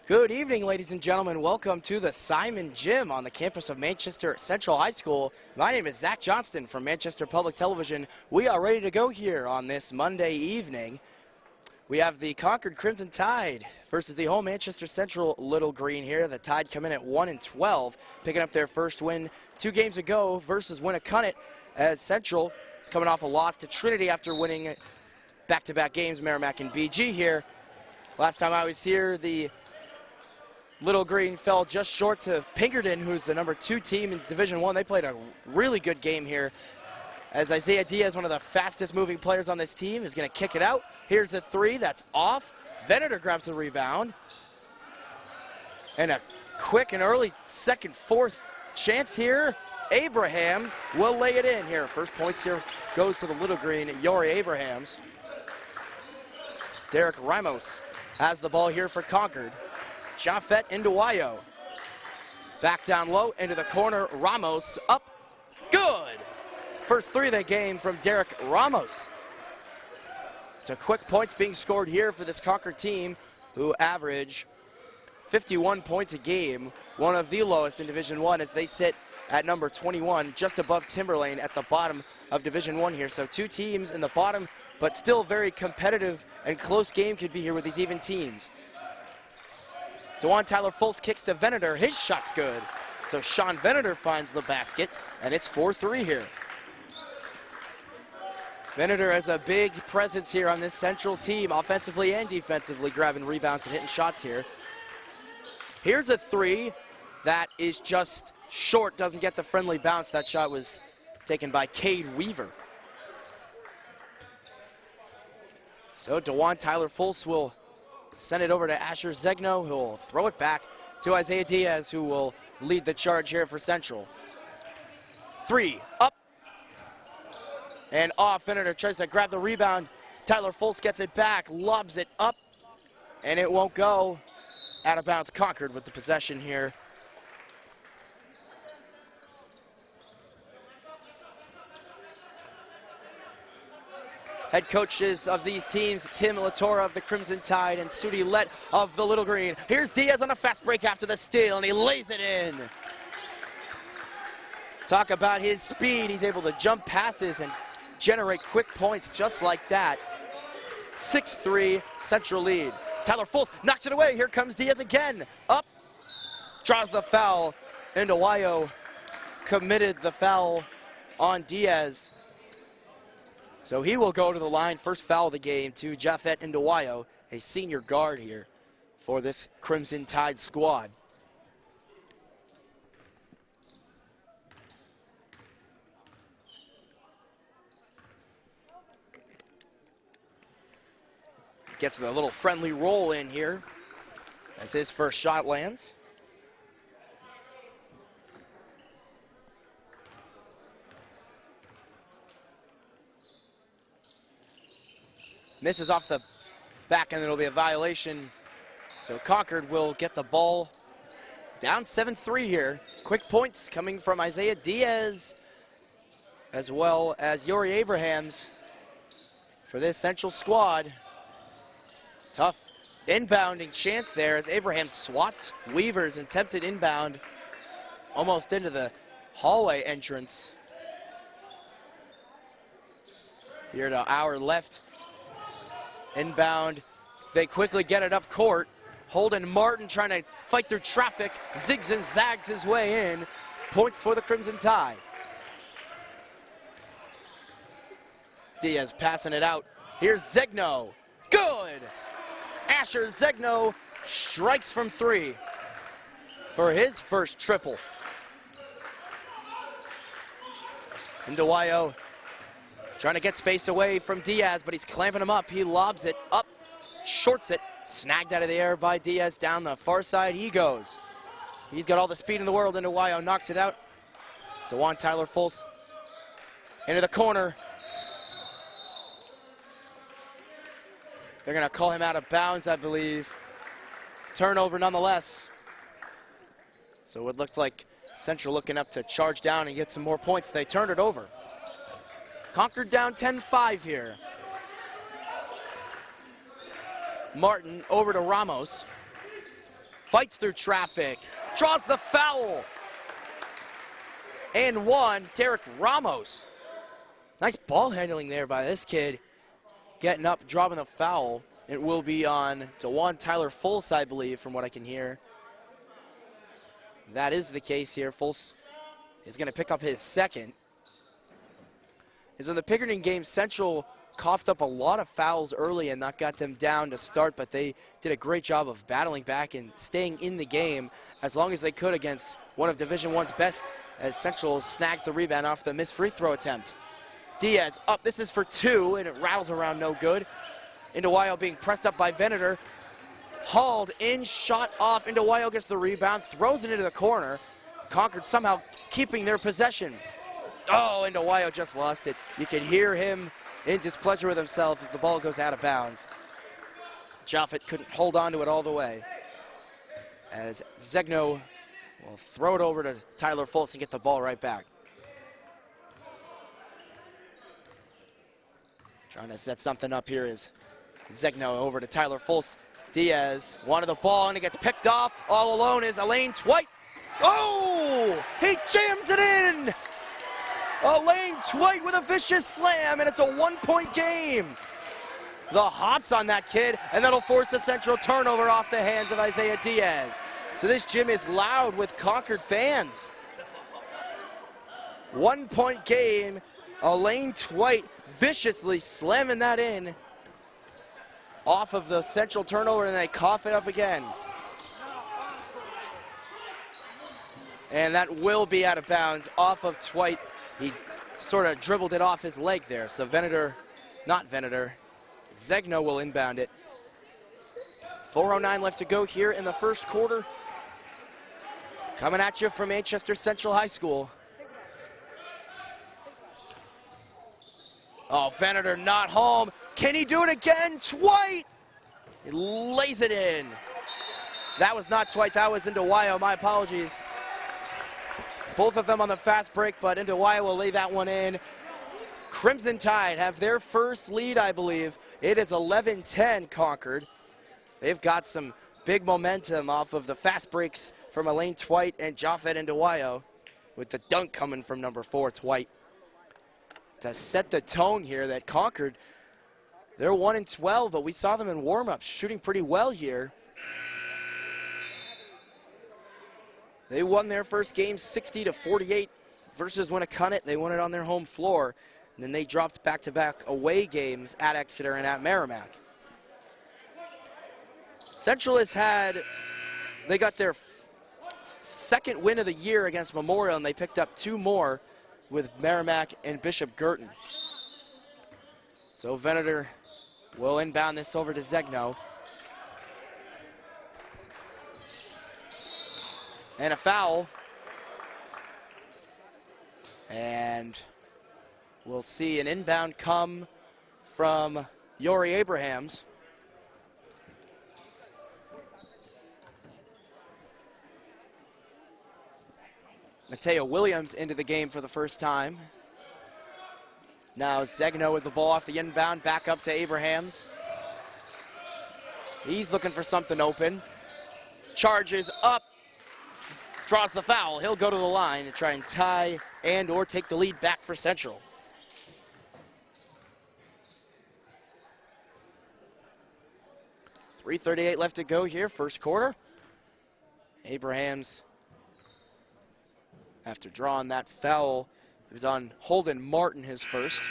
Good evening, ladies and gentlemen. Welcome to the Simon Gym on the campus of Manchester Central High School. My name is Zach Johnston from Manchester Public Television. We are ready to go here on this Monday evening. We have the Concord Crimson Tide versus the home Manchester Central Little Green here. The Tide come in at 1-12, picking up their first win 2 games ago versus Winnacunnet, as Central is coming off a loss to Trinity after winning back-to-back games, Merrimack and BG here. Last time I was here, the Little Green fell just short to Pinkerton, who's the number 2 team in Division I. They played a really good game here, as Isaiah Diaz, one of the fastest moving players on this team, is going to kick it out. Here's a 3 that's off. Venator grabs the rebound. And a quick and early second, fourth chance here. Abrahams will lay it in here. First points here goes to the Little Green, Yori Abrahams. Derek Ramos has the ball here for Concord. Jaffet Nduwayo. Back down low into the corner. Ramos up. Good. First 3 of the game from Derek Ramos. So quick points being scored here for this Concord team, who average 51 points a game, one of the lowest in Division I, as they sit at number 21, just above Timberlane at the bottom of Division I here. So 2 teams in the bottom, but still very competitive and close game could be here with these even teams. DeJuan Tyler Fultz kicks to Venator. His shot's good. So Sean Venator finds the basket, and it's 4-3 here. Venator has a big presence here on this Central team, offensively and defensively, grabbing rebounds and hitting shots here. Here's a 3 that is just short, doesn't get the friendly bounce. That shot was taken by Cade Weaver. So DeJuan Tyler Fultz will send it over to Asher Zegno, who will throw it back to Isaiah Diaz, who will lead the charge here for Central. 3, up, and off. Venator tries to grab the rebound. Tyler Fultz gets it back, lobs it up, and it won't go. Out of bounds, Concord with the possession here. Head coaches of these teams, Tim Latorra of the Crimson Tide and Sudi Lett of the Little Green. Here's Diaz on a fast break after the steal, and he lays it in. Talk about his speed. He's able to jump passes and generate quick points just like that. 6-3 Central lead. Tyler Fultz knocks it away. Here comes Diaz again. Up, draws the foul. Nduwayo committed the foul on Diaz. So he will go to the line, first foul of the game to Jaffet Nduwayo, a senior guard here for this Crimson Tide squad. Gets a little friendly roll in here as his first shot lands. Misses off the back, and it'll be a violation. So Concord will get the ball down 7-3 here. Quick points coming from Isaiah Diaz as well as Yori Abrahams for this Central squad. Tough inbounding chance there as Abraham swats Weaver's attempted inbound almost into the hallway entrance. Here to our left. Inbound, they quickly get it up court. Holden Martin trying to fight through traffic, zigs and zags his way in. Points for the Crimson Tide. Diaz passing it out. Here's Zegno. Good! Asher Zegno strikes from 3 for his first triple. Nduwayo trying to get space away from Diaz, but he's clamping him up. He lobs it up, shorts it, snagged out of the air by Diaz. Down the far side he goes. He's got all the speed in the world. Nduwayo knocks it out. DeJuan Tyler Fultz into the corner. They're going to call him out of bounds, I believe. Turnover nonetheless. So it looked like Central looking up to charge down and get some more points. They turned it over. Concord down 10-5 here. Martin over to Ramos. fights through traffic, draws the foul. And one, Derek Ramos. Nice ball handling there by this kid. Getting up, dropping the foul. It will be on DeJuan Tyler Fultz, I believe, from what I can hear. That is the case here. Fultz is going to pick up his second. As in the Pickering game, Central coughed up a lot of fouls early and that got them down to start, but they did a great job of battling back and staying in the game as long as they could against one of Division I's best, as Central snags the rebound off the missed free throw attempt. Diaz up, this is for two, and it rattles around no good. Indawayo being pressed up by Venator. Hauled in, shot off. Indawayo gets the rebound, throws it into the corner. Concord somehow keeping their possession. Oh, Indawayo just lost it. You can hear him in displeasure with himself as the ball goes out of bounds. Jaffet couldn't hold on to it all the way. As Zegno will throw it over to Tyler Fultz and get the ball right back. Trying to set something up here is Zegno over to Tyler Fultz. Diaz wanted the ball and it gets picked off. All alone is Elaine Twite. Oh, he jams it in. Elaine Twite with a vicious slam, and it's a 1-point game. The hops on that kid, and that'll force a Central turnover off the hands of Isaiah Diaz. So this gym is loud with Concord fans. 1-point game. Elaine Twite viciously slamming that in off of the Central turnover, and they cough it up again. And that will be out of bounds off of Twite. He sort of dribbled it off his leg there. So Zegno will inbound it. 4:09 left to go here in the first quarter. Coming at you from Manchester Central High School. Oh, Venator not home. Can he do it again? Twite! He lays it in. That was not Twite, that was Indawayo. My apologies. Both of them on the fast break, but Indawayo will lay that one in. Crimson Tide have their first lead, I believe. It is 11-10 Concord. They've got some big momentum off of the fast breaks from Elaine Twite and Jaffet Indawayo, with the dunk coming from number 4, Twite. To set the tone here that Concord, they're 1-12, but we saw them in warm-ups shooting pretty well here. They won their first game 60-48 versus Winnacunnet. They won it on their home floor. And then they dropped back-to-back away games at Exeter and at Merrimack. Central they got their second win of the year against Memorial, and they picked up 2 more with Merrimack and Bishop Girton. So Venator will inbound this over to Zegno. And a foul. And we'll see an inbound come from Yori Abrahams. Mateo Williams into the game for the first time. Now Zegno with the ball off the inbound, back up to Abrahams. He's looking for something open. Charges up. Draws the foul. He'll go to the line to try and tie and or take the lead back for Central. .338 left to go here, first quarter. Abrahams, after drawing that foul, it was on Holden Martin, his first.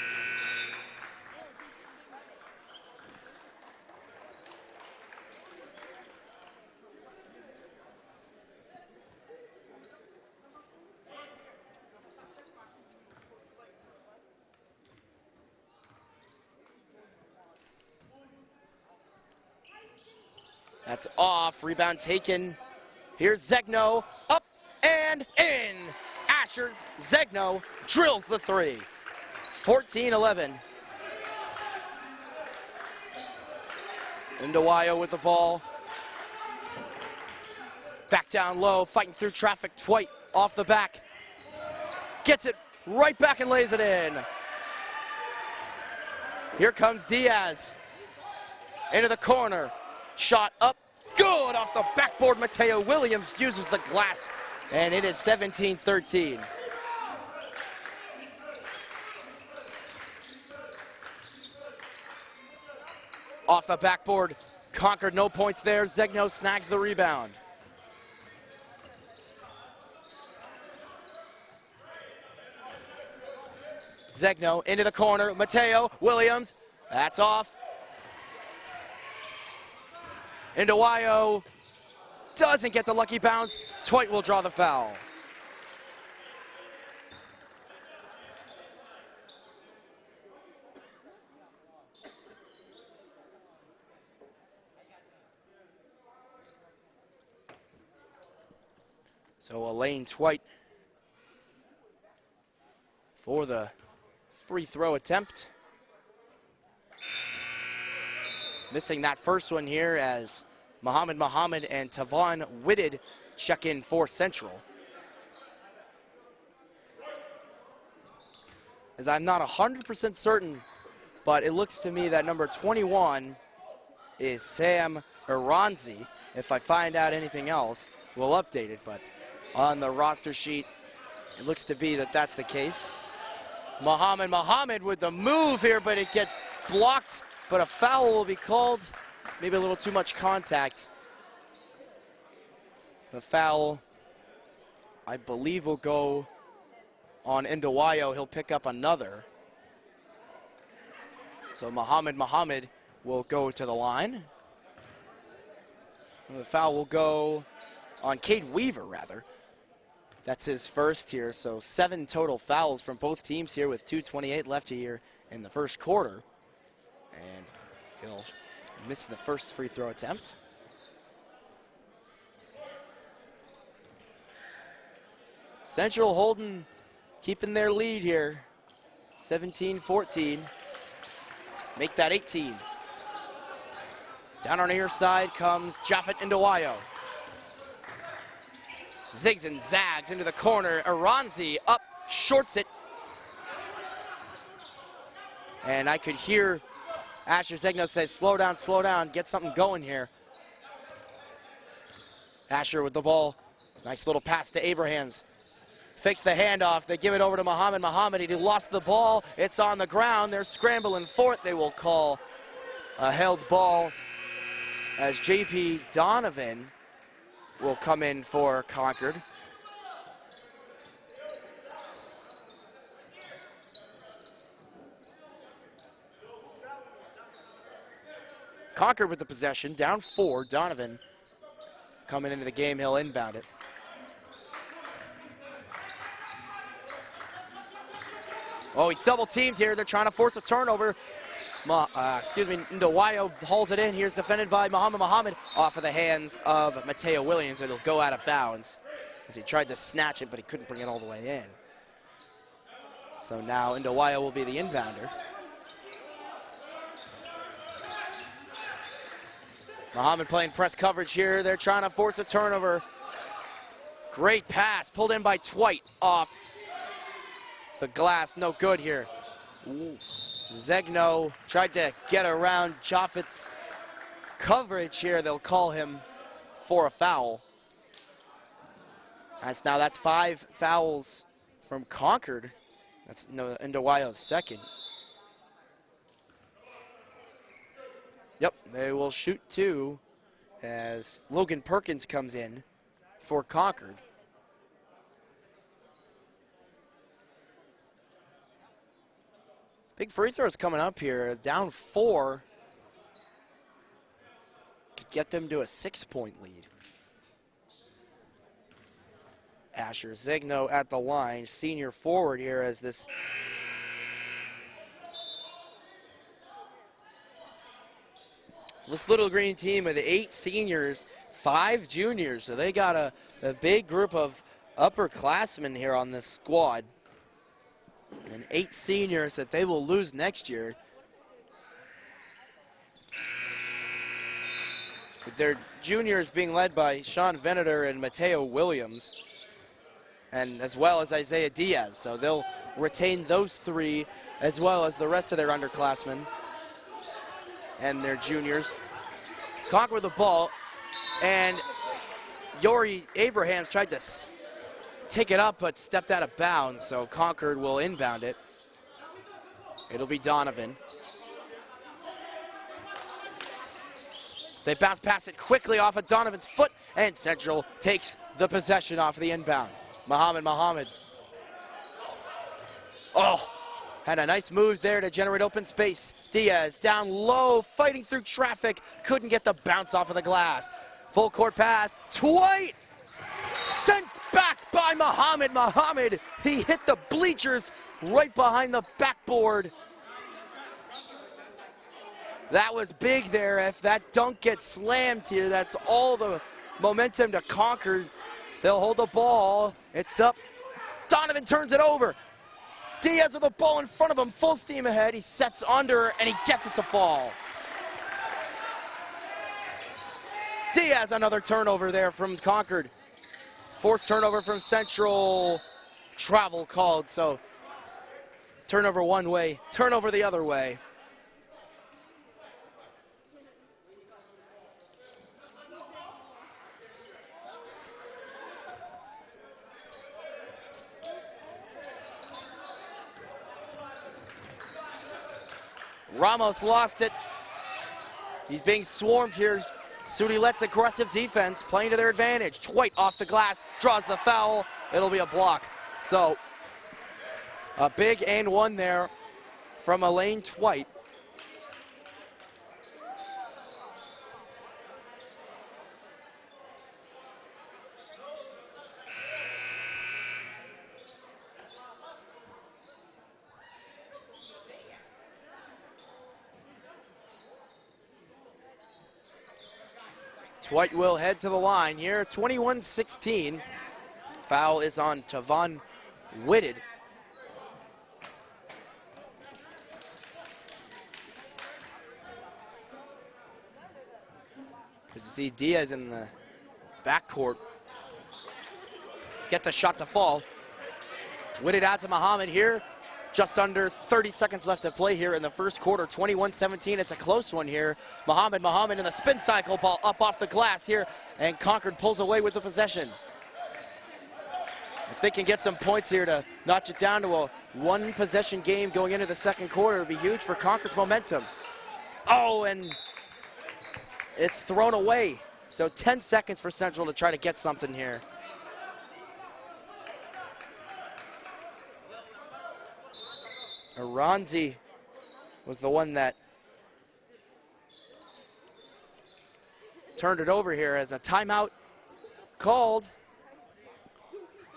That's off, rebound taken. Here's Zegno, up and in. Asher Zegno drills the 3. 14-11. Indawayo with the ball. Back down low, fighting through traffic. Twite off the back. Gets it right back and lays it in. Here comes Diaz. Into the corner. Shot up, good, Solid off the backboard. Mateo Williams uses the glass, and it is 17-13. Off the backboard, Concord, no points there. Zegno snags the rebound. Zegno into the corner. Mateo Williams, that's off. Indawayo doesn't get the lucky bounce. Twite will draw the foul. So Elaine Twite for the free throw attempt. Missing that first one here as Muhammad and Tavon Whitted check in for Central. As I'm not 100% certain, but it looks to me that number 21 is Sam Iranzi. If I find out anything else, we'll update it, but on the roster sheet, it looks to be that that's the case. Muhammad with the move here, but it gets blocked, but a foul will be called. Maybe a little too much contact. The foul, I believe, will go on Indawayo. He'll pick up another. So Muhammad will go to the line. And the foul will go on Cade Weaver, rather. That's his first here, so 7 total fouls from both teams here with 2:28 left here in the first quarter. And he'll miss the first free throw attempt. Central Holden keeping their lead here, 17-14. Make that 18. Down on the near side comes Japhet Indawayo. Zigs and zags into the corner. Iranzi up, shorts it. And I could hear Asher Zegno says, slow down, get something going here. Asher with the ball. Nice little pass to Abrahams. Fakes the handoff. They give it over to Muhammad. He lost the ball. It's on the ground. They're scrambling for it. They will call a held ball as JP Donovan will come in for Concord. Concord with the possession, down 4. Donovan coming into the game, he'll inbound it. Oh, he's double teamed here. They're trying to force a turnover. Indawayo hauls it in. Here's defended by Muhammad off of the hands of Mateo Williams. It'll go out of bounds as he tried to snatch it, but he couldn't bring it all the way in. So now Indawayo will be the inbounder. Muhammad playing press coverage here. They're trying to force a turnover. Great pass pulled in by Twite off the glass. No good here. Ooh. Zegno tried to get around Japhet's coverage here. They'll call him for a foul. That's 5 fouls from Concord. That's Indawayo's second. Yep, they will shoot 2 as Logan Perkins comes in for Concord. Big free throws coming up here. Down 4. Could get them to a 6-point lead. Asher Zegno at the line, senior forward here as this Little Green team with 8 seniors, 5 juniors, so they got a big group of upperclassmen here on this squad. And 8 seniors that they will lose next year. With their juniors being led by Sean Venator and Mateo Williams, and as well as Isaiah Diaz. So they'll retain those 3 as well as the rest of their underclassmen and their juniors. Concord with the ball. and Yori Abrahams tried to take it up but stepped out of bounds, so Concord will inbound it. It'll be Donovan. They bounce past it quickly off of Donovan's foot, and Central takes the possession off of the inbound. Muhammad. Oh, had a nice move there to generate open space. Diaz down low, fighting through traffic, couldn't get the bounce off of the glass. Full court pass, Twite sent back by Muhammad. He hit the bleachers right behind the backboard. That was big there. If that dunk gets slammed here, that's all the momentum to Concord. They'll hold the ball. It's up. Donovan turns it over. Diaz with the ball in front of him, full steam ahead. He sets under, and he gets it to fall. Diaz, another turnover there from Concord. Forced turnover from Central. Travel called, so turnover one way, turnover the other way. Ramos lost it. He's being swarmed here. Sudilet's aggressive defense playing to their advantage. Twite off the glass, draws the foul. It'll be a block. So a big and one there from Elaine Twite. Twite will head to the line here, 21-16. Foul is on Tavon Whitted. As you see Diaz in the backcourt. Get the shot to fall. Whitted out to Muhammad here. Just under 30 seconds left to play here in the first quarter, 21-17. It's a close one here. Muhammad in the spin cycle, ball up off the glass here, and Concord pulls away with the possession. If they can get some points here to notch it down to a one-possession game going into the second quarter, it would be huge for Concord's momentum. Oh, and it's thrown away. So 10 seconds for Central to try to get something here. Aronzi was the one that turned it over here as a timeout called.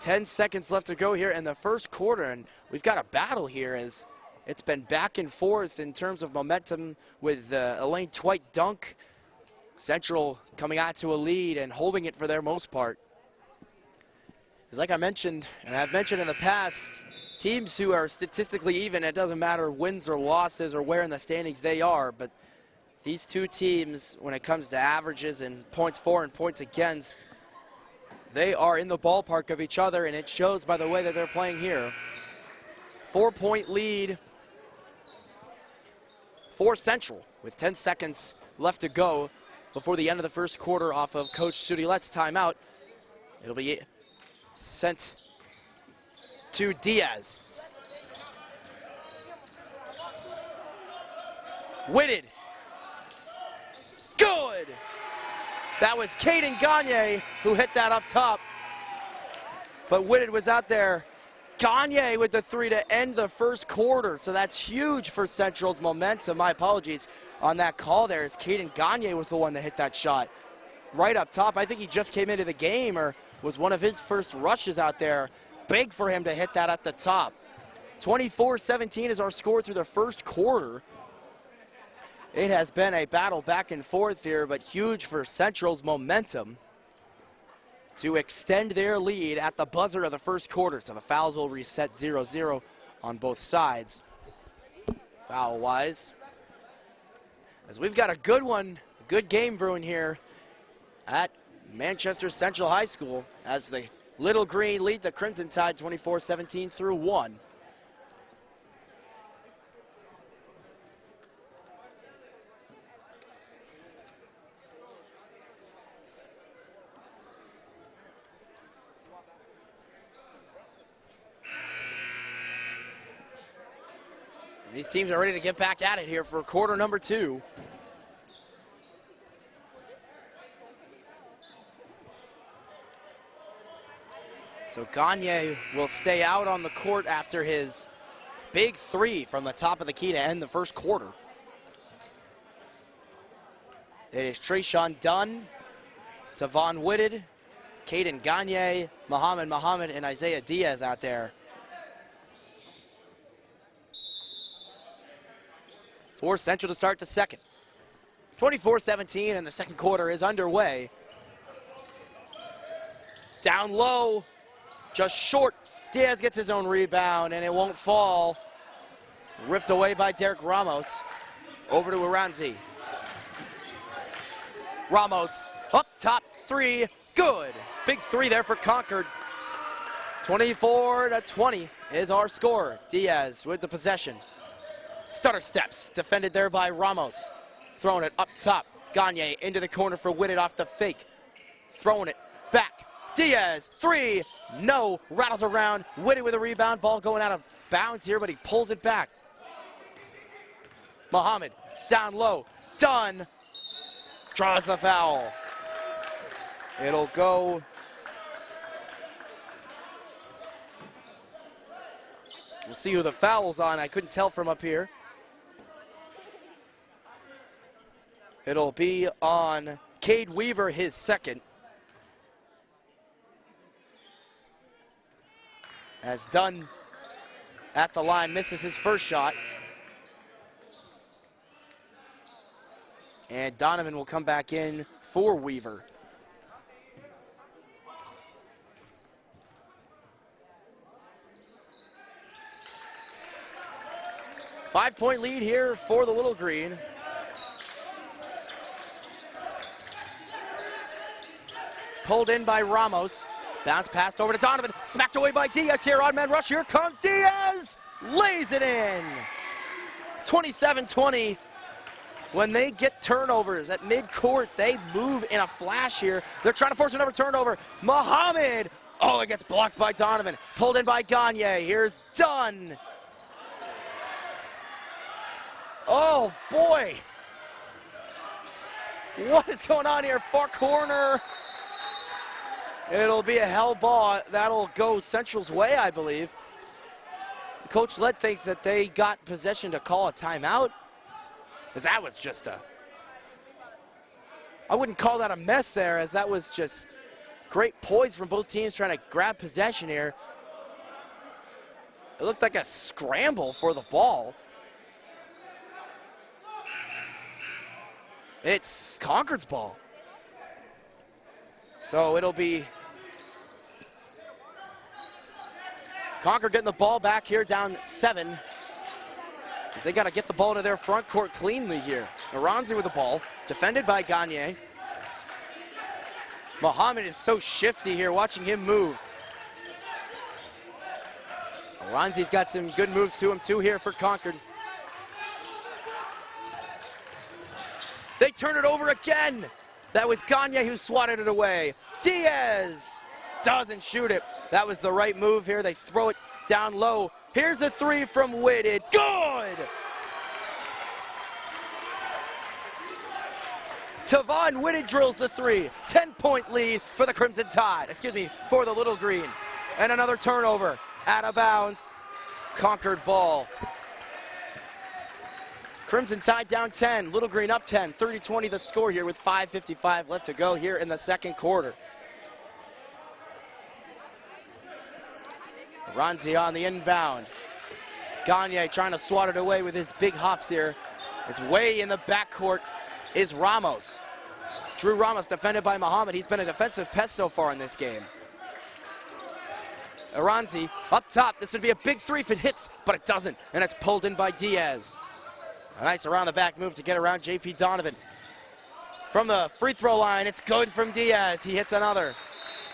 10 seconds left to go here in the first quarter, and we've got a battle here as it's been back and forth in terms of momentum with Elaine Twite dunk. Central coming out to a lead and holding it for their most part. As like I mentioned, and I've mentioned in the past, teams who are statistically even, it doesn't matter wins or losses or where in the standings they are, but these two teams, when it comes to averages and points for and points against, they are in the ballpark of each other, and it shows by the way that they're playing here. 4-point lead for Central with 10 seconds left to go before the end of the first quarter off of Coach Sudilet's timeout. It'll be sent to Diaz. Whitted. Good! That was Caden Gagne who hit that up top. But Whitted was out there. Gagne with the three to end the first quarter. So that's huge for Central's momentum. My apologies on that call there, as Caden Gagne was the one that hit that shot. Right up top. I think he just came into the game, or was one of his first rushes out there. Big for him to hit that at the top. 24-17 is our score through the first quarter. It has been a battle back and forth here, but huge for Central's momentum to extend their lead at the buzzer of the first quarter. So the fouls will reset 0-0 on both sides. Foul-wise, as we've got a good one, good game brewing here at Manchester Central High School as the Little Green lead the Crimson Tide 24-17 through one. These teams are ready to get back at it here for quarter number 2. So Gagne will stay out on the court after his big 3 from the top of the key to end the first quarter. It is Trayshawn Dunn, Tavon Whitted, Caden Gagne, Muhammad, and Isaiah Diaz out there. For Central to start the second. 24-17, and the second quarter is underway. Down low, just short. Diaz gets his own rebound, and it won't fall. Ripped away by Derek Ramos. Over to Aranzi. Ramos, up top, 3, good. Big 3 there for Concord. 24-20 is our score. Diaz with the possession. Stutter steps, defended there by Ramos. Throwing it up top. Gagne into the corner for Whitted off the fake. Throwing it back. Diaz, 3, no. Rattles around. Whitted with a rebound. Ball going out of bounds here, but he pulls it back. Muhammad, down low. Dunn draws the foul. It'll go. We'll see who the foul's on. I couldn't tell from up here. It'll be on Cade Weaver, his second. As Dunn at the line misses his first shot. And Donovan will come back in for Weaver. Five-point lead here for the Little Green. Pulled in by Ramos. Bounce passed over to Donovan. Smacked away by Diaz here. Odd man rush. Here comes Diaz. Lays it in. 27-20. When they get turnovers at midcourt, they move in a flash here. They're trying to force another turnover. Muhammad. Oh, it gets blocked by Donovan. Pulled in by Gagne. Here's Dunn. Oh, boy. What is going on here? Far corner. It'll be a hell ball. That'll go Central's way, I believe. Coach Led thinks that they got possession to call a timeout. Because that was just I wouldn't call that a mess there, as that was just great poise from both teams trying to grab possession here. It looked like a scramble for the ball. It's Concord's ball. So it'll be Concord getting the ball back here, down 7. As they got to get the ball to their front court cleanly here. Aranzi with the ball, defended by Gagne. Muhammad is so shifty here, watching him move. Aranzi's got some good moves to him too here for Concord. They turn it over again. That was Gagne who swatted it away. Diaz doesn't shoot it. That was the right move here. They throw it down low. Here's a 3 from Whitted. Good! Tavon Whitted drills the 3. 10-point lead for the Crimson Tide. Excuse me, for the Little Green. And another turnover. Out of bounds. Concord ball. Crimson Tide down 10. Little Green up 10. 30-20 the score here with 5:55 left to go here in the second quarter. Aranzi on the inbound. Gagne trying to swat it away with his big hops here. It's way in the backcourt is Ramos. Drew Ramos defended by Muhammad. He's been a defensive pest so far in this game. Aranzi up top. This would be a big 3 if it hits, but it doesn't. And it's pulled in by Diaz. A nice around the back move to get around J.P. Donovan. From the free throw line, it's good from Diaz. He hits another.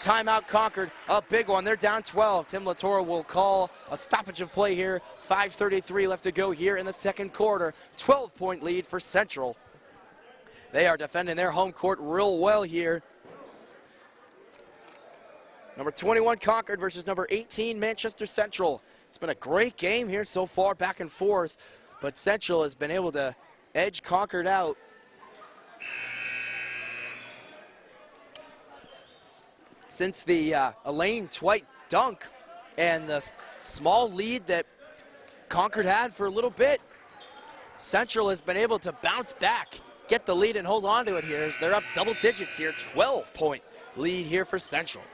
Timeout Concord, a big one. They're down 12. Tim Latoro will call a stoppage of play here. 5:33 left to go here in the second quarter. 12-point lead for Central. They are defending their home court real well here. Number 21 Concord versus number 18 Manchester Central. It's been a great game here so far, back and forth. but Central has been able to edge Concord out. Since the Elaine Twite dunk and the small lead that Concord had for a little bit, Central has been able to bounce back, get the lead and hold on to it here as they're up double digits here. 12-point lead here for Central.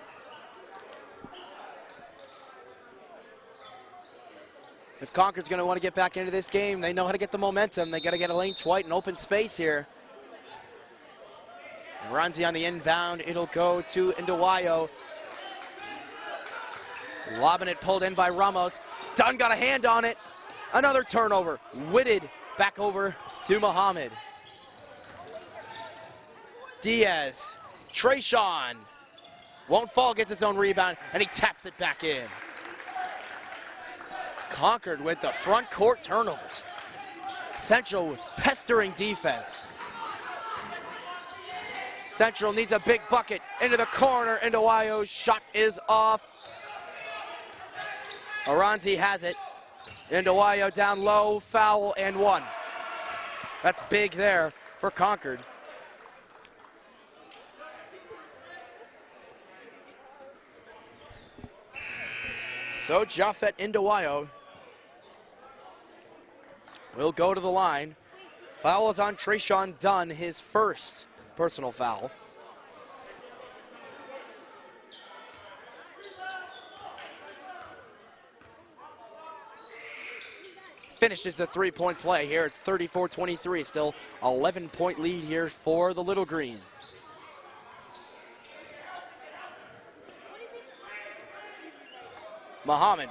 If Concord's going to want to get back into this game, they know how to get the momentum. They got to get Elaine Twite in open space here. Runzi on the inbound. It'll go to Nduwayo. Lobbing it pulled in by Ramos. Dunn got a hand on it. Another turnover. Whitted back over to Muhammad. Diaz. Trayshawn. Won't fall, gets his own rebound, and he taps it back in. Concord with the front court turnovers. Central with pestering defense. Central needs a big bucket into the corner. Nduwayo's shot is off. Aranzi has it. Nduwayo down low, foul and one. That's big there for Concord. So Japhet Nduwayo will go to the line. Foul is on Trayshawn Dunn, his first personal foul. Finishes the three-point play here. It's 34-23, still 11-point lead here for the Little Green. Muhammad.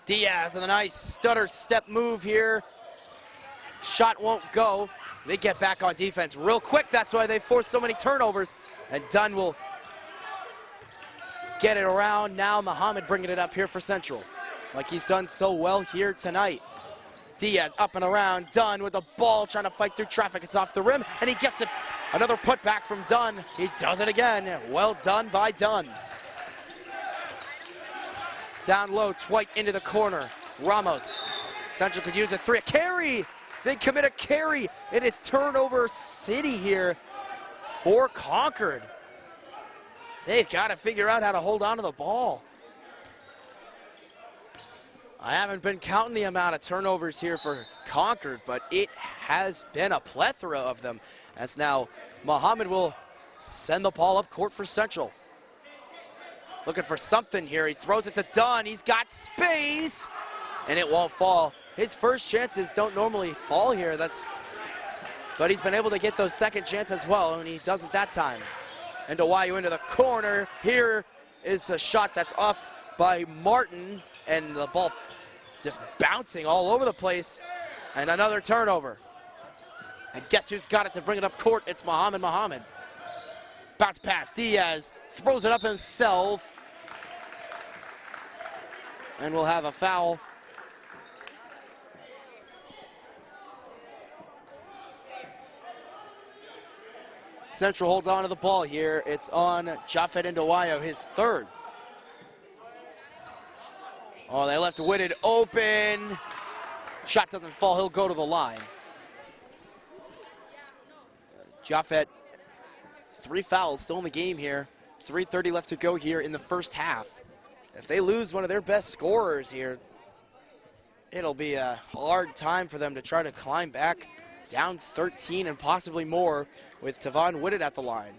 Diaz with a nice stutter step move here. Shot won't go. They get back on defense real quick. That's why they force so many turnovers. And Dunn will get it around. Now Muhammad bringing it up here for Central, like he's done so well here tonight. Diaz up and around. Dunn with the ball trying to fight through traffic. It's off the rim, and he gets it. Another putback from Dunn. He does it again. Well done by Dunn. Down low, Twite into the corner. Ramos. Central could use a three. A carry! They commit a carry. It is turnover city here for Concord. They've got to figure out how to hold on to the ball. I haven't been counting the amount of turnovers here for Concord, but it has been a plethora of them. As now Muhammad will send the ball up court for Central. Looking for something here. He throws it to Dunn. He's got space, and it won't fall. His first chances don't normally fall here. But he's been able to get those second chances as well, and he doesn't that time. And Nduwayo into the corner. Here is a shot that's off by Martin, and the ball just bouncing all over the place. And another turnover. And guess who's got it to bring it up court? It's Muhammad. Bounce pass. Diaz throws it up himself. And we'll have a foul. Central holds on to the ball here. It's on Japhet Nduwayo, his third. Oh, they left Whitted open. Shot doesn't fall. He'll go to the line. Japhet, 3 fouls still in the game here. 3:30 left to go here in the first half. If they lose one of their best scorers here, it'll be a hard time for them to try to climb back down 13 and possibly more with Tavon Whitted at the line.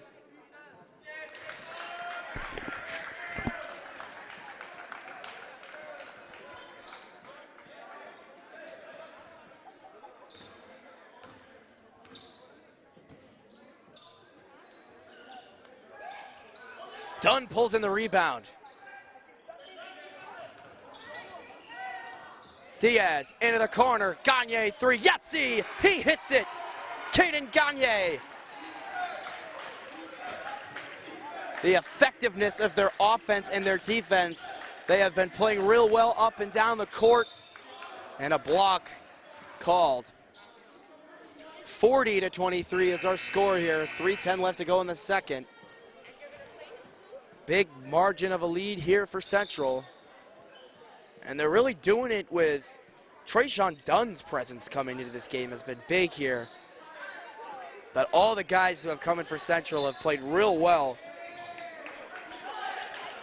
Dunn pulls in the rebound. Diaz into the corner. Gagne three. Yahtzee! He hits it. Caden Gagne. The effectiveness of their offense and their defense. They have been playing real well up and down the court. And a block called. 40-23 is our score here. 3:10 left to go in the second. Big margin of a lead here for Central. And they're really doing it with Trayshawn Dunn's presence coming into this game has been big here. But all the guys who have come in for Central have played real well.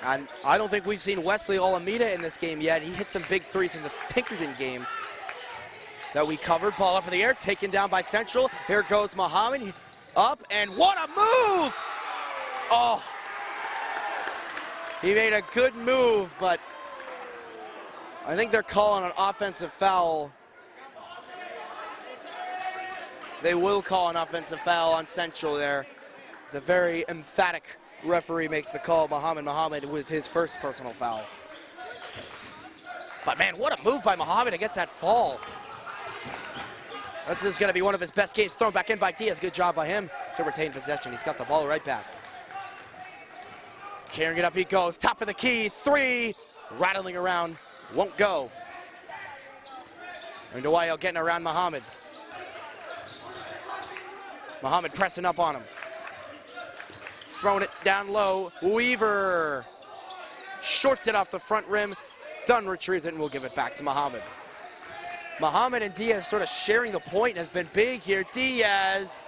And I don't think we've seen Wesley Alameda in this game yet. He hit some big threes in the Pinkerton game that we covered. Ball up in the air, taken down by Central. Here goes Muhammad, up, and what a move! Oh, he made a good move, but I think they're calling an offensive foul. They will call an offensive foul on Central there. It's a very emphatic referee makes the call. Muhammad with his first personal foul. But man, what a move by Muhammad to get that fall. This is going to be one of his best games. Thrown back in by Diaz. Good job by him to retain possession. He's got the ball right back. Carrying it up he goes. Top of the key. Three. Rattling around. Won't go. And Dewey getting around Muhammad. Muhammad pressing up on him. Throwing it down low. Weaver shorts it off the front rim. Dunn retrieves it and we'll give it back to Muhammad. Muhammad and Diaz sort of sharing the point has been big here. Diaz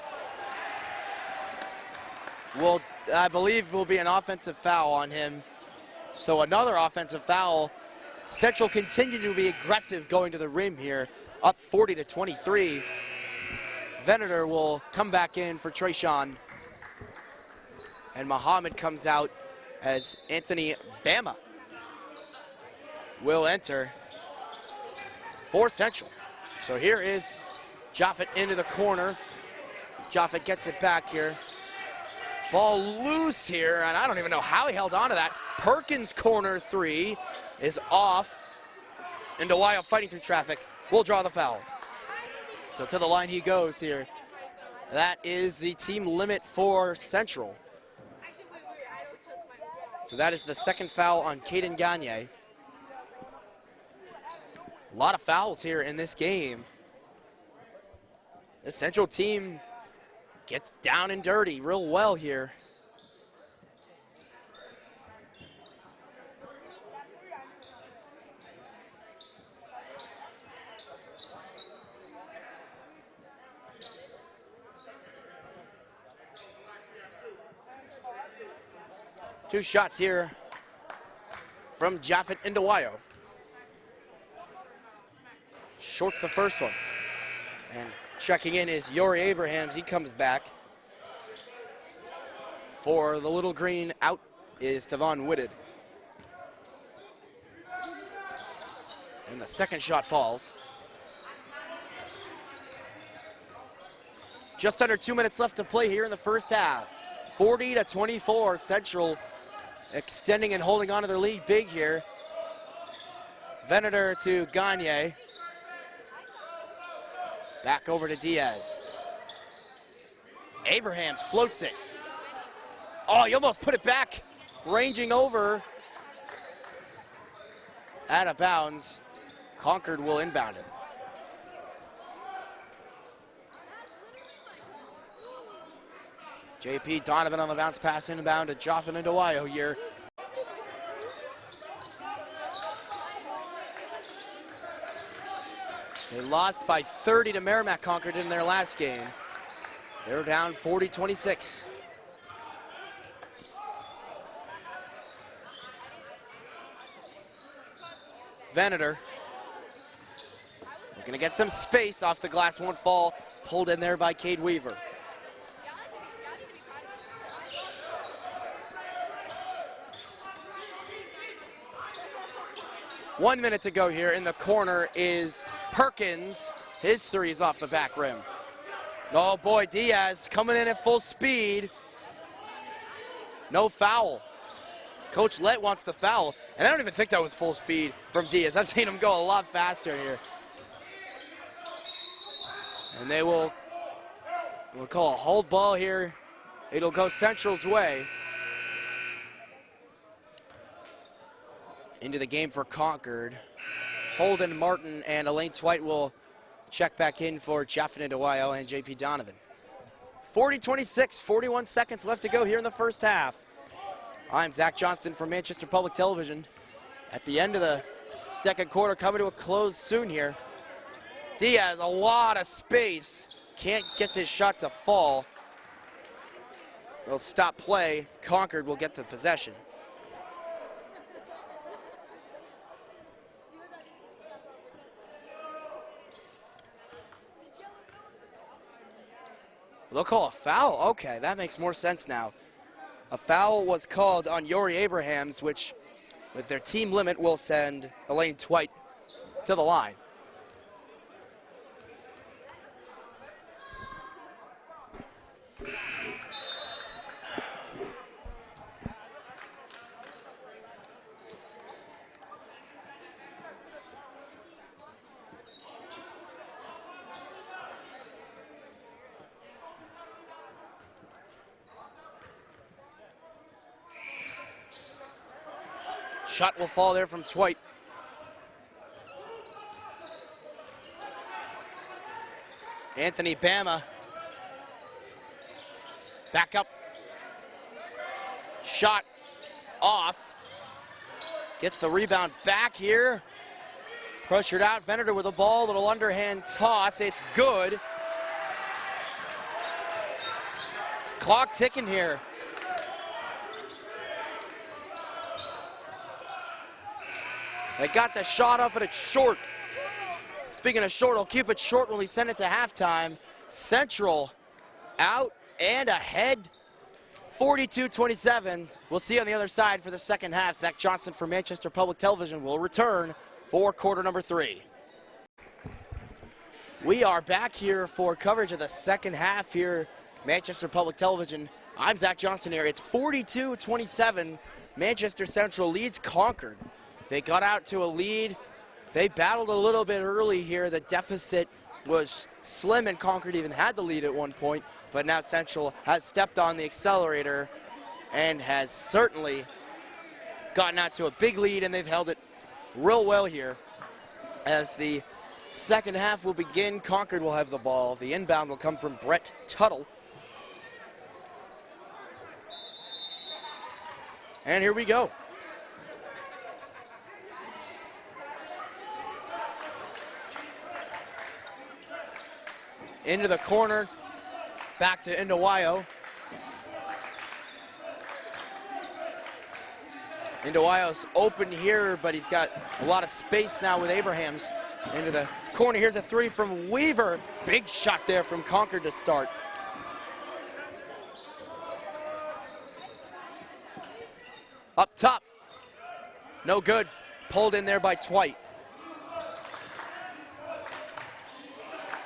will, I believe, will be an offensive foul on him. So another offensive foul. Central continue to be aggressive going to the rim here, up 40-23. Venator will come back in for Trayshawn. And Muhammad comes out as Anthony Bama will enter for Central. So here is Jaffet into the corner. Jaffet gets it back here. Ball loose here, and I don't even know how he held on to that. Perkins corner three is off. And Dewey fighting through traffic will draw the foul. So to the line he goes here. That is the team limit for Central. So that is the second foul on Caden Gagne. A lot of fouls here in this game. The Central team gets down and dirty real well here. Two shots here from Jaffet Indawayo. Shorts the first one. And checking in is Yori Abrahams. He comes back. For the Little Green, out is Tavon Whitted. And the second shot falls. Just under 2 minutes left to play here in the first half. 40-24, Central extending and holding on to their lead big here. Venator to Gagne. Back over to Diaz. Abrahams floats it. Oh, he almost put it back. Ranging over. Out of bounds. Concord will inbound it. JP Donovan on the bounce pass inbound to Joffin and Dewey here. They lost by 30 to Merrimack Concord in their last game. They're down 40-26. Venator looking to get some space off the glass, won't fall. Pulled in there by Cade Weaver. One minute to go here. In the corner is Perkins. His three is off the back rim. Oh boy, Diaz coming in at full speed. No foul. Coach Lett wants the foul, and I don't even think that was full speed from Diaz. I've seen him go a lot faster here. And they will call a hold ball here. It'll go Central's way. Into the game for Concord. Holden Martin and Elaine Twite will check back in for Jaffin Indawayo and JP Donovan. 40-26, 41 seconds left to go here in the first half. I'm Zach Johnston from Manchester Public Television. At the end of the Second quarter coming to a close soon here. Diaz, a lot of space. Can't get this shot to fall. They'll stop play. Concord will get the possession. They'll call a foul. Okay, that makes more sense now. A foul was called on Yori Abrahams, which, with their team limit, will send Elaine Twite to the line. Shot will fall there from Twite. Anthony Bama. Back up. Shot off. Gets the rebound back here. Pressured out. Venator with the ball. Little underhand toss. It's good. Clock ticking here. They got the shot up, but it's short. Speaking of short, I'll keep it short when we send it to halftime. Central out and ahead, 42-27. We'll see you on the other side for the second half. Zach Johnson from Manchester Public Television will return for quarter number 3. We are back here for coverage of the second half here, Manchester Public Television. I'm Zach Johnson here. It's 42-27. Manchester Central leads Concord. They got out to a lead. They battled a little bit early here. The deficit was slim and Concord even had the lead at one point, but now Central has stepped on the accelerator and has certainly gotten out to a big lead, and they've held it real well here. As the second half will begin, Concord will have the ball. The inbound will come from Brett Tuttle. And here we go. Into the corner, back to Indawayo. Indawayo's open here, but he's got a lot of space now with Abrahams. Into the corner, here's a three from Weaver. Big shot there from Concord to start. Up top, no good. Pulled in there by Twite.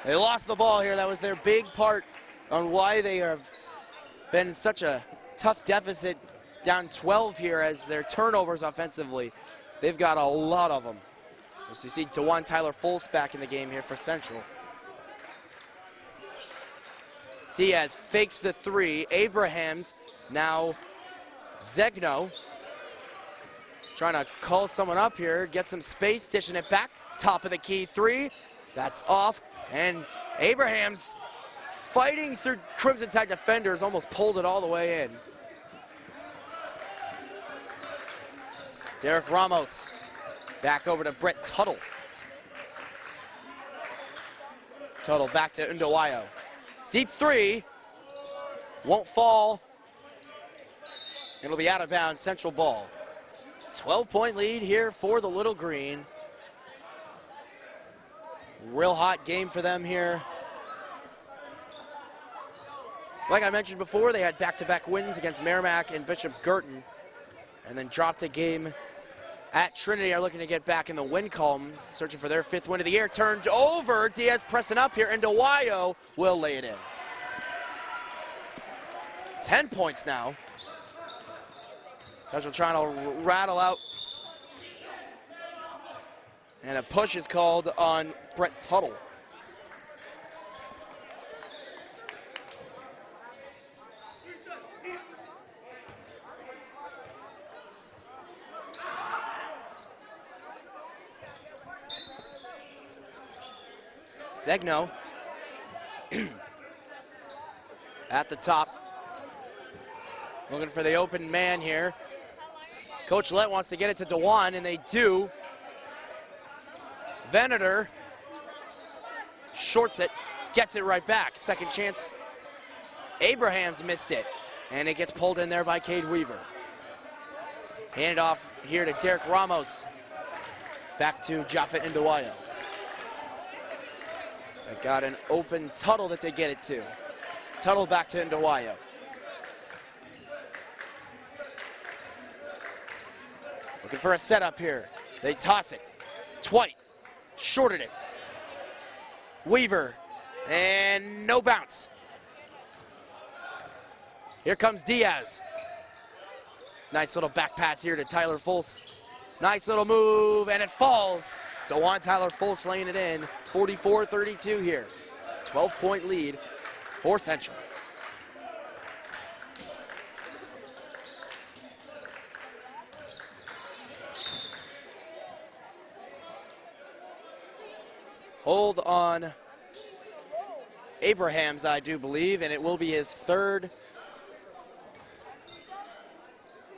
They lost the ball here. That was their big part on why they have been in such a tough deficit, down 12 here, as their turnovers offensively. They've got a lot of them. As you see, DeJuan Tyler Fultz back in the game here for Central. Diaz fakes the three. Abrahams, now Zegno. Trying to call someone up here, get some space, dishing it back. Top of the key three. That's off. And Abrahams, fighting through Crimson Tide defenders, almost pulled it all the way in. Derek Ramos back over to Brett Tuttle. Tuttle back to Indawayo. Deep three, won't fall. It'll be out of bounds, Central ball. 12-point lead here for the Little Green. Real hot game for them here. Like I mentioned before, they had back-to-back wins against Merrimack and Bishop Girton, and then dropped a game at Trinity. Are looking to get back in the win column, searching for their 5th win of the year. Turned over, Diaz pressing up here, and Indawayo will lay it in. 10 points now. Central trying to rattle out. And a push is called on Brett Tuttle. Zegno at the top. Looking for the open man here. Coach Lett wants to get it to DeJuan, and they do. Venator shorts it, gets it right back. Second chance. Abrahams missed it, and it gets pulled in there by Cade Weaver. Hand off here to Derek Ramos. Back to Japhet Nduwayo. They got an open Tuttle that they get it to. Tuttle back to Nduwayo. Looking for a setup here. They toss it. Twite shorted it. Weaver, and no bounce. Here comes Diaz. Nice little back pass here to Tyler Fultz. Nice little move, and it falls. DeJuan Tyler Fultz laying it in. 44-32 here. 12-point lead for Central. Hold on Abrahams, I do believe, and it will be his third.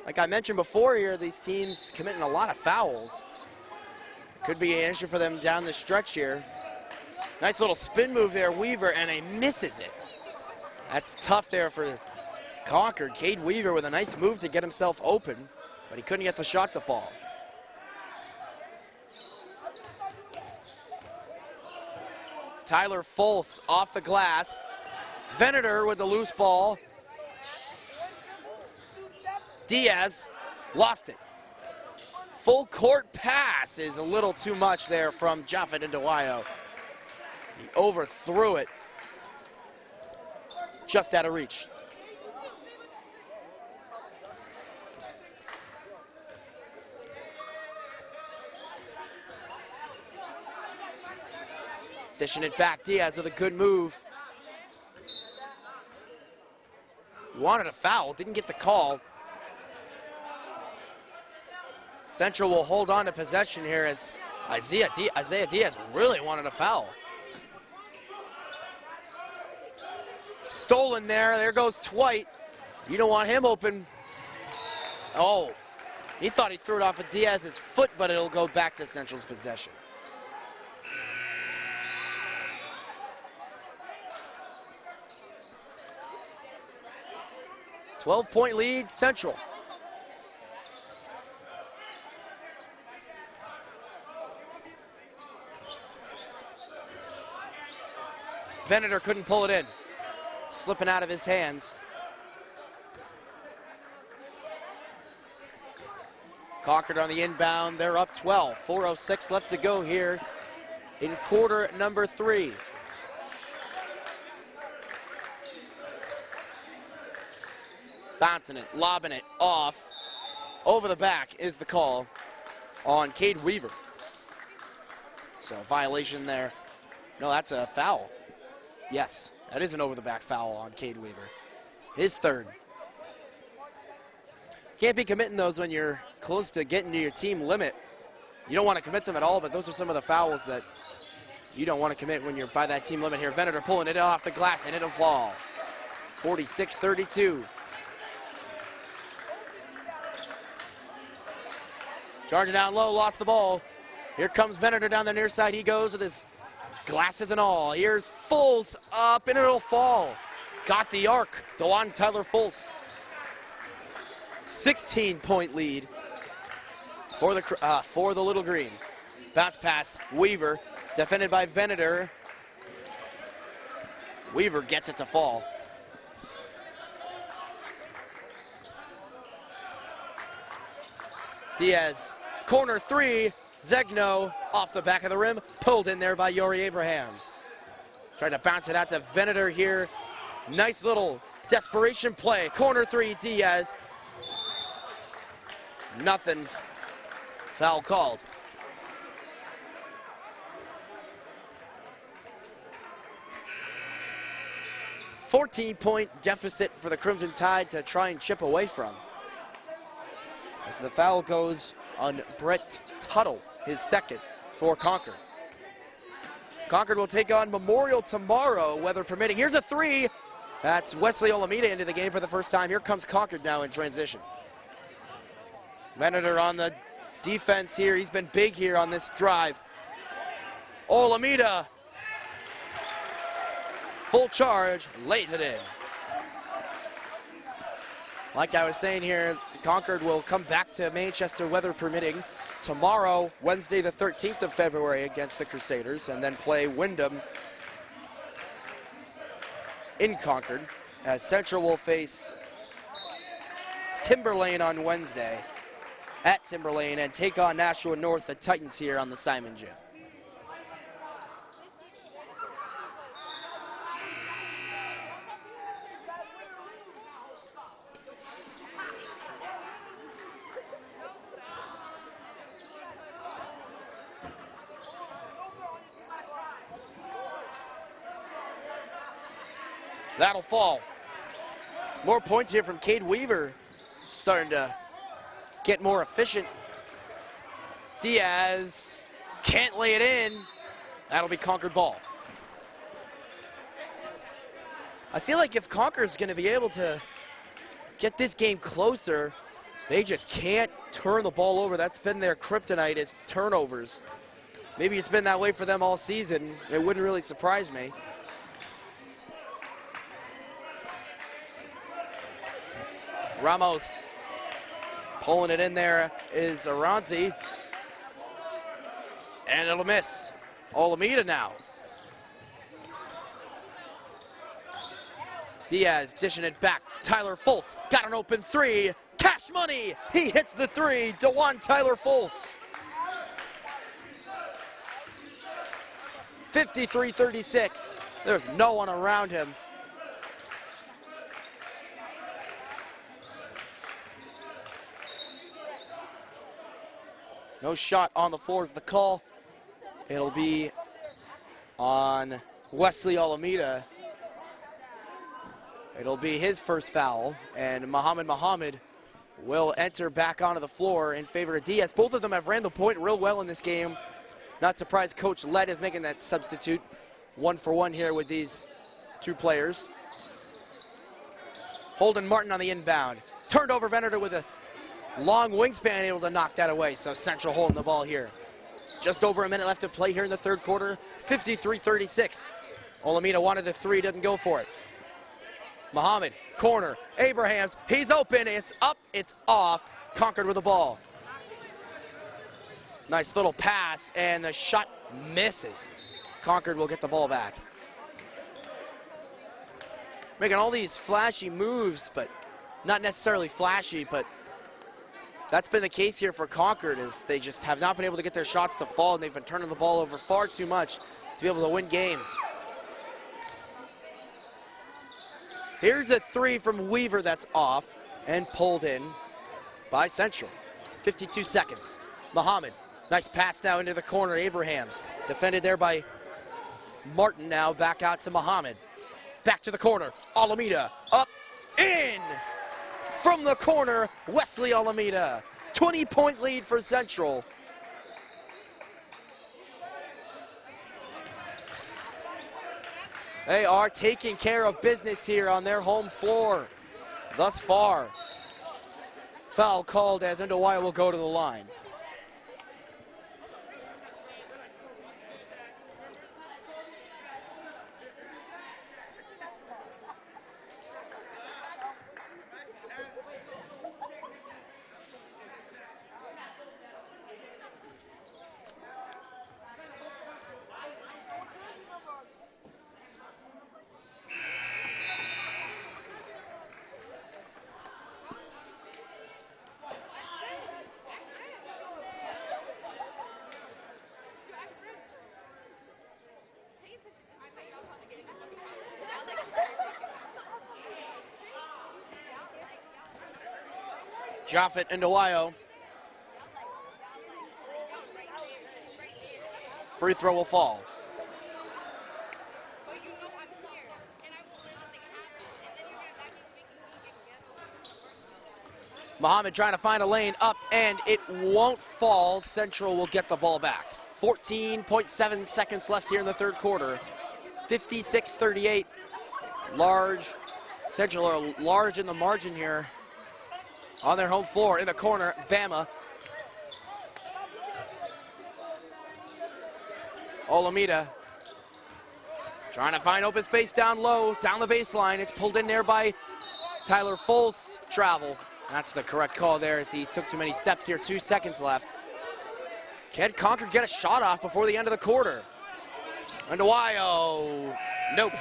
Like I mentioned before here, these teams committing a lot of fouls. Could be an issue for them down the stretch here. Nice little spin move there, Weaver, and he misses it. That's tough there for Concord. Cade Weaver with a nice move to get himself open, but he couldn't get the shot to fall. Tyler Fultz off the glass. Venator with the loose ball. Diaz lost it. Full court pass is a little too much there from Japhet Nduwayo. He overthrew it. Just out of reach. Dishing it back, Diaz with a good move. He wanted a foul, didn't get the call. Central will hold on to possession here as Isaiah Diaz really wanted a foul. Stolen there, there goes Twite. You don't want him open. Oh, he thought he threw it off of Diaz's foot, but it'll go back to Central's possession. .12-point lead, Central. Venator couldn't pull it in. Slipping out of his hands. Concord on the inbound, they're up 12. 4:06 left to go here in quarter number 3. Bouncing it, lobbing it off. Over the back is the call on Cade Weaver. So violation there. No, that's a foul. Yes, that is an over-the-back foul on Cade Weaver. His third. Can't be committing those when you're close to getting to your team limit. You don't want to commit them at all, but those are some of the fouls that you don't want to commit when you're by that team limit here. Venator pulling it off the glass, and it'll fall. 46-32. Charging down low, lost the ball. Here comes Venator down the near side. He goes with his glasses and all. Here's Fultz up, and it'll fall. Got the arc. DeJuan Tyler Fultz. 16-point lead for the Little Green. Bounce pass, Weaver, defended by Venator. Weaver gets it to fall. Diaz, corner 3, Zegno off the back of the rim, pulled in there by Yori Abrahams. Trying to bounce it out to Venator here. Nice little desperation play. Corner 3, Diaz. Nothing. Foul called. .14-point deficit for the Crimson Tide to try and chip away from. As the foul goes on Brett Tuttle, his second for Concord. Concord will take on Memorial tomorrow, weather permitting. Here's a 3. That's Wesley Olamide into the game for the first time. Here comes Concord now in transition. Venator on the defense here. He's been big here on this drive. Alameda, full charge, lays it in. Like I was saying here, Concord will come back to Manchester, weather permitting, tomorrow, Wednesday the 13th of February against the Crusaders, and then play Wyndham in Concord, as Central will face Timberlane on Wednesday at Timberlane and take on Nashua North, the Titans, here on the Simon Gym. That'll fall. More points here from Cade Weaver, starting to get more efficient. Diaz can't lay it in. That'll be Concord ball. I feel like if Concord's going to be able to get this game closer, they just can't turn the ball over. That's been their kryptonite, is turnovers. Maybe it's been that way for them all season. It wouldn't really surprise me. Ramos pulling it in there is Aranzi. And it'll miss. Alameda now. Diaz dishing it back. Tyler Fultz got an open three. Cash money. He hits the three. DeJuan Tyler Fultz. 53-36. There's no one around him. No shot on the floor is the call. It'll be on Wesley Alameda. It'll be his first foul, and Muhammad will enter back onto the floor in favor of Diaz. Both of them have ran the point real well in this game. Not surprised Coach Lett is making that substitute. 1-for-1 here with these two players. Holden Martin on the inbound. Turned over Venator with a long wingspan, able to knock that away. So Central holding the ball here. Just over a minute left to play here in the third quarter. 53-36. Alameda wanted the three, doesn't go for it. Muhammad, corner, Abrahams, he's open, it's up, it's off. Concord with the ball. Nice little pass, and the shot misses. Concord will get the ball back. Making all these flashy moves, but not necessarily flashy, but that's been the case here for Concord, is they just have not been able to get their shots to fall, and they've been turning the ball over far too much to be able to win games. Here's a three from Weaver that's off and pulled in by Central. 52 seconds. Muhammad, nice pass now into the corner. Abrahams, defended there by Martin, now back out to Muhammad. Back to the corner. Alameda, up, in! From the corner, Wesley Alameda. 20-point lead for Central. They are taking care of business here on their home floor thus far. Foul called as Ndawaya will go to the line. Jaffet Ndawaya. Free throw will fall. Muhammad trying to find a lane up, and it won't fall. Central will get the ball back. 14.7 seconds left here in the third quarter. 56-38. Large. Central are large in the margin here. On their home floor, in the corner, Bama. Olamida trying to find open space down low, down the baseline. It's pulled in there by Tyler Fultz. Travel. That's the correct call there as he took too many steps here. 2 seconds left. Can Concord get a shot off before the end of the quarter? Andawayo. Nope.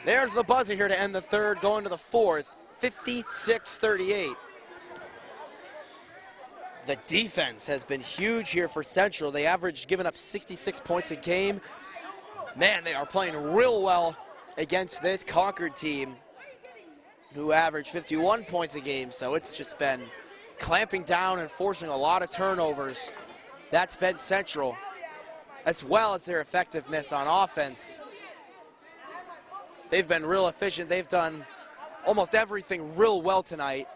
There's the buzzer here to end the third, going to the fourth. 56-38. The defense has been huge here for Central. They averaged giving up 66 points a game. Man, they are playing real well against this Concord team who averaged 51 points a game. So it's just been clamping down and forcing a lot of turnovers. That's been Central, as well as their effectiveness on offense. They've been real efficient. They've done almost everything real well tonight.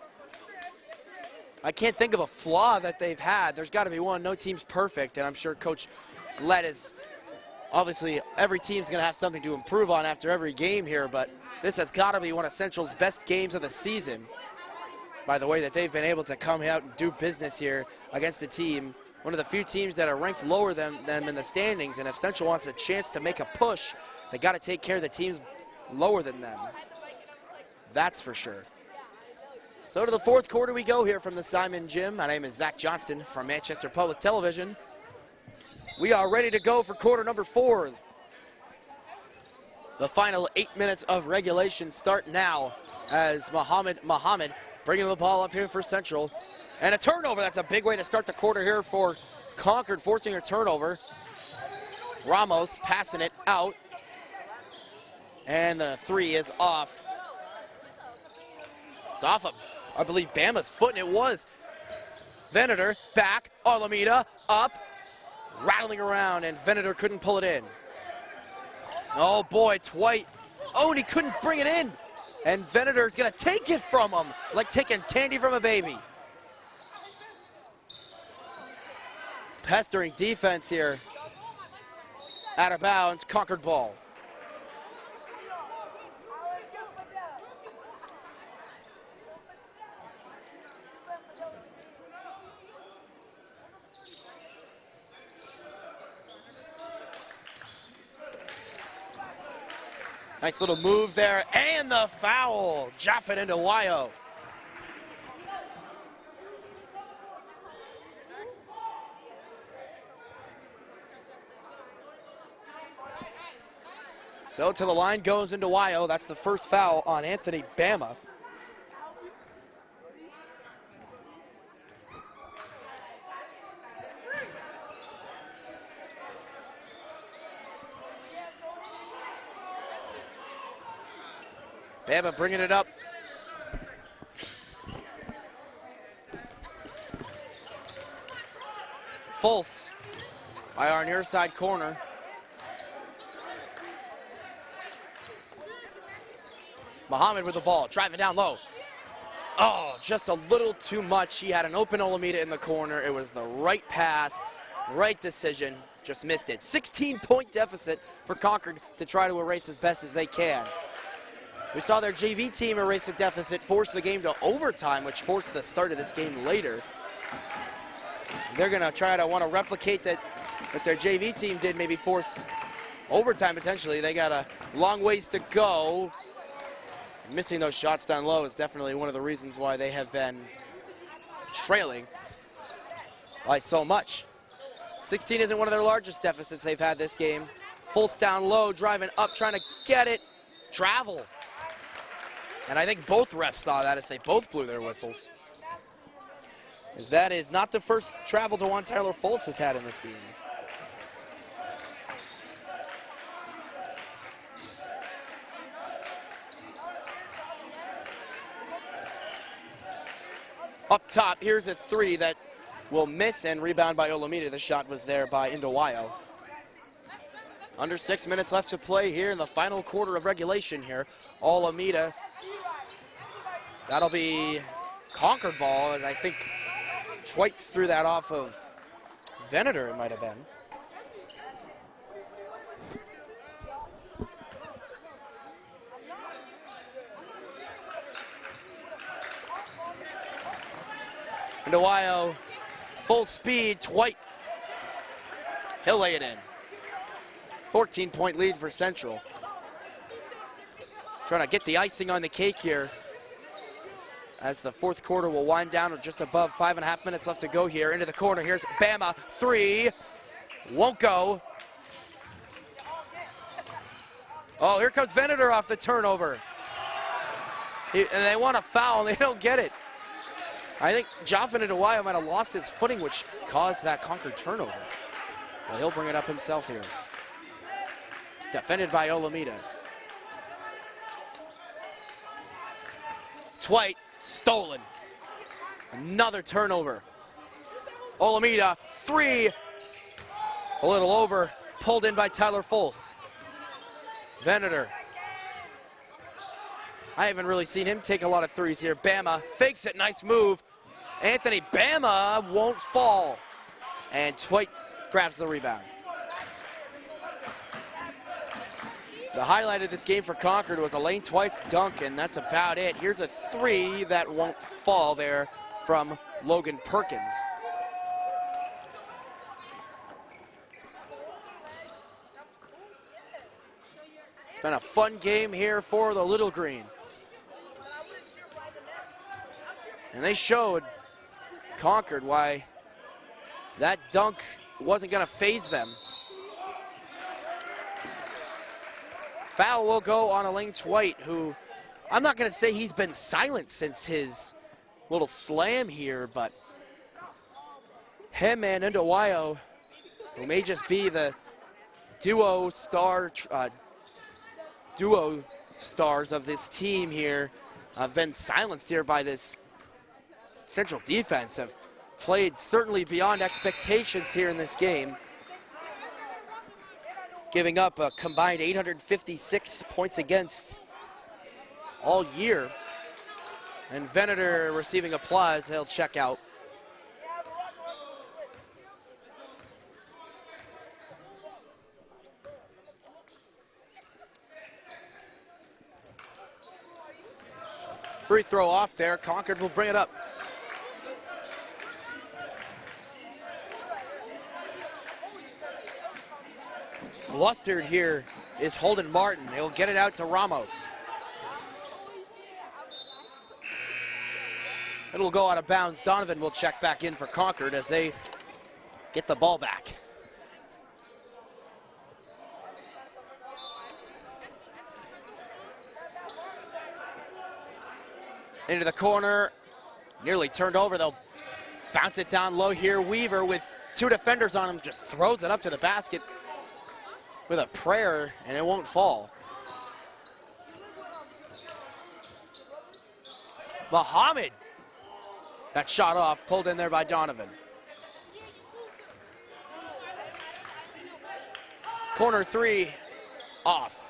I can't think of a flaw that they've had. There's got to be one. No team's perfect, and I'm sure Coach Lett is, obviously, every team's going to have something to improve on after every game here, but this has got to be one of Central's best games of the season by the way that they've been able to come out and do business here against a team, one of the few teams that are ranked lower than them in the standings, and if Central wants a chance to make a push, they got to take care of the teams lower than them. That's for sure. So to the fourth quarter we go here from the Simon Gym. My name is Zach Johnston from Manchester Public Television. We are ready to go for quarter number 4. The final 8 minutes of regulation start now as Muhammad bringing the ball up here for Central. And a turnover. That's a big way to start the quarter here for Concord, forcing a turnover. Ramos passing it out. And the 3 is off. It's off of, I believe, Bama's foot, and it was. Venator back, Alameda up, rattling around, and Venator couldn't pull it in. Oh boy, Twite. Oh, and he couldn't bring it in. And Venator's gonna take it from him, like taking candy from a baby. Pestering defense here. Out of bounds, Concord ball. Nice little move there, and the foul. Jaffet into Wyo. So to the line goes into Wyo. That's the first foul on Anthony Bama. Bama bringing it up. Fultz by our near side corner. Muhammad with the ball, driving down low. Oh, just a little too much. He had an open Olameda in the corner. It was the right pass, right decision, just missed it. 16-point deficit for Concord to try to erase as best as they can. We saw their JV team erase a deficit, force the game to overtime, which forced the start of this game later. They're going to try to want to replicate that what their JV team did, maybe force overtime potentially. They got a long ways to go. Missing those shots down low is definitely one of the reasons why they have been trailing by so much. 16 isn't one of their largest deficits they've had this game. Fultz down low, driving up, trying to get it. Travel. And I think both refs saw that as they both blew their whistles. As that is not the first travel to one Tyler Fultz has had in this game. Up top, here's a 3 that will miss and rebound by Olameda. The shot was there by Indawayo. Under 6 minutes left to play here in the final quarter of regulation here. Olameda. That'll be Concord ball, as I think Twite threw that off of Venator, it might have been. Indawayo, full speed, Twite He'll lay it in. 14-point lead for Central. Trying to get the icing on the cake here as the fourth quarter will wind down with just above 5.5 minutes left to go here. Into the corner, here's Bama, three, won't go. Oh, here comes Venator off the turnover. And they want a foul, and they don't get it. I think Joffin Adebayo might have lost his footing, which caused that Concord turnover. Well, he'll bring it up himself here. Defended by Olamide. Twite, stolen. Another turnover. Olamide, three. A little over, pulled in by Tyler Folse. Venator. I haven't really seen him take a lot of threes here. Bama fakes it, nice move. Anthony Bama won't fall. And Twite grabs the rebound. The highlight of this game for Concord was Elaine Twite's dunk, and that's about it. Here's a three that won't fall there from Logan Perkins. It's been a fun game here for the Little Green. And they showed Concord why that dunk wasn't going to faze them. Foul will go on Elaine Twite, who I'm not going to say he's been silent since his little slam here, but him and Adebayo, who may just be the duo stars of this team here, have been silenced here by this Central defense. Have played certainly beyond expectations here in this game, giving up a combined 856 points against all year. And Venator receiving applause, he'll check out. Free throw off there, Concord will bring it up. Flustered here is Holden Martin. He'll get it out to Ramos. It'll go out of bounds. Donovan will check back in for Concord as they get the ball back. Into the corner, nearly turned over. They'll bounce it down low here. Weaver with two defenders on him just throws it up to the basket with a prayer, and it won't fall. Muhammad, that shot off, pulled in there by Donovan. Corner three, off.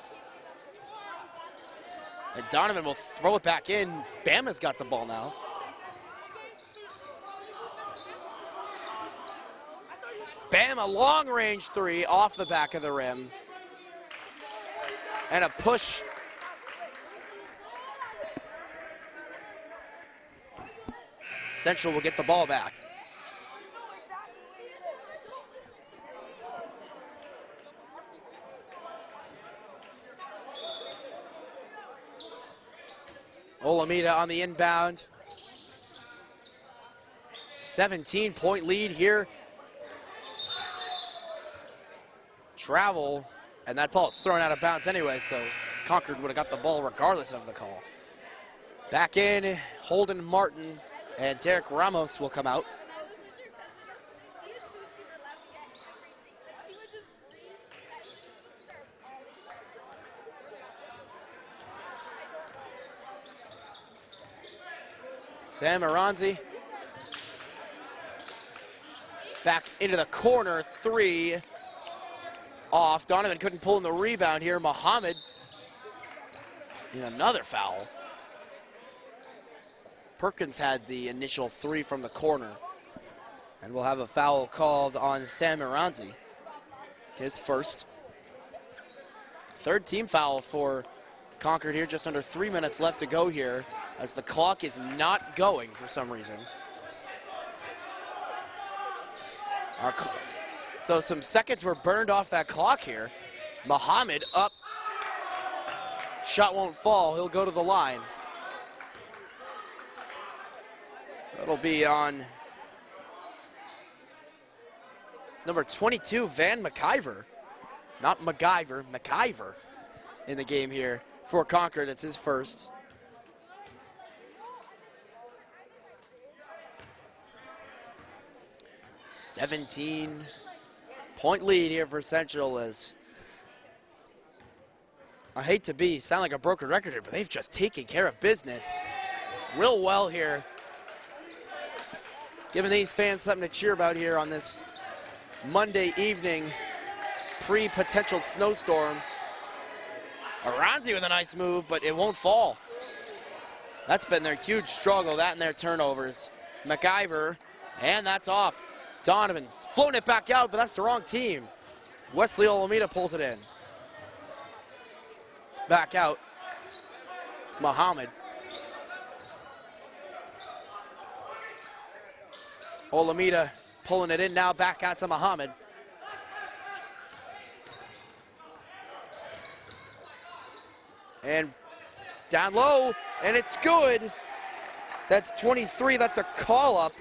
And Donovan will throw it back in. Bama's got the ball now. Bama, long range three off the back of the rim. And a push. Central will get the ball back. Olamide on the inbound. 17-point lead here. Travel, and that ball is thrown out of bounds anyway, so Concord would have got the ball regardless of the call. Back in, Holden Martin and Derek Ramos will come out. Sam Aranzi back into the corner, three off. Donovan couldn't pull in the rebound here. Muhammad in another foul. Perkins had the initial three from the corner. And we'll have a foul called on Sam Aranzi. His first. Third team foul for Concord here. Just under 3 minutes left to go here as the clock is not So some seconds were burned off that clock here. Muhammad up. Shot won't fall. He'll go to the line. That'll be on number 22, Van McIver. Not MacGyver, McIver in the game here for Concord. It's his first. $17-point lead here for Central. As I hate to sound like a broken record here, but they've just taken care of business real well here. Giving these fans something to cheer about here on this Monday evening pre-potential snowstorm. Aranzi with a nice move, but it won't fall. That's been their huge struggle, that and their turnovers. MacIver, and that's off. Donovan floating it back out, but that's the wrong team. Wesley Olameda pulls it in. Back out. Muhammad. Olameda pulling it in now, back out to Muhammad. And down low, and it's good. That's 23, that's a call-up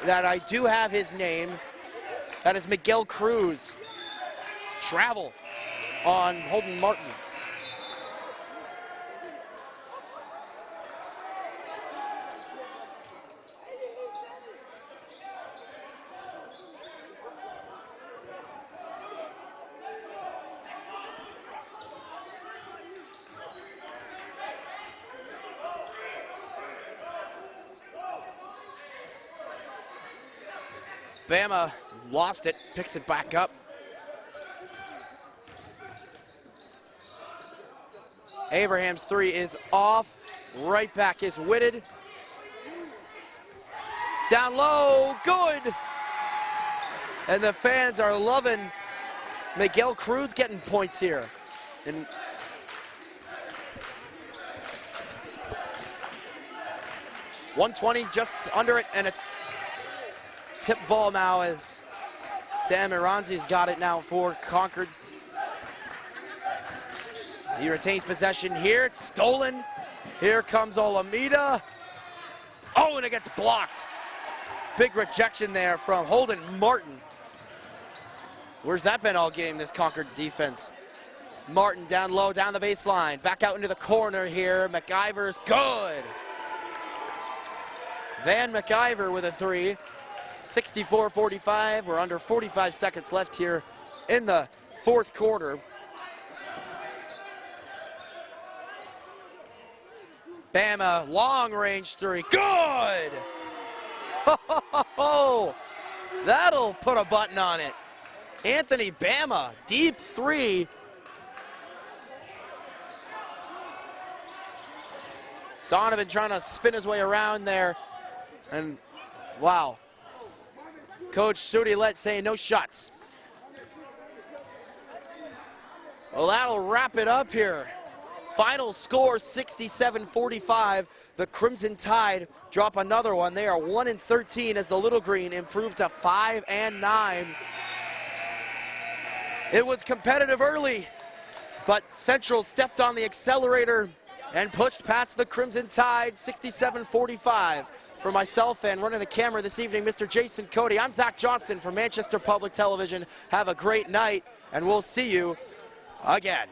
that I do have his name. That is Miguel Cruz. Travel on Holden Martin. Bama lost it, picks it back up. Abraham's three is off. Right back is Whitted. Down low, good. And the fans are loving Miguel Cruz getting points here. And .120 just under it, and a tip ball now as Sam Aranzi's got it now for Concord. He retains possession here. It's stolen. Here comes Olameda. Oh, and it gets blocked. Big rejection there from Holden Martin. Where's that been all game, this Concord defense? Martin down low, down the baseline. Back out into the corner here. MacIver's good. Van MacIver with a three. 64-45. We're under 45 seconds left here in the fourth quarter. Bama, long range three, good! Oh, that'll put a button on it. Anthony Bama, deep three. Donovan trying to spin his way around there. And wow. Coach Sudi saying no shots. Well, that'll wrap it up here. Final score 67-45. The Crimson Tide drop another one. They are 1-13 as the Little Green improved to 5-9. It was competitive early, but Central stepped on the accelerator and pushed past the Crimson Tide 67-45. For myself and running the camera this evening, Mr. Jason Cody, I'm Zach Johnston from Manchester Public Television. Have a great night, and we'll see you again.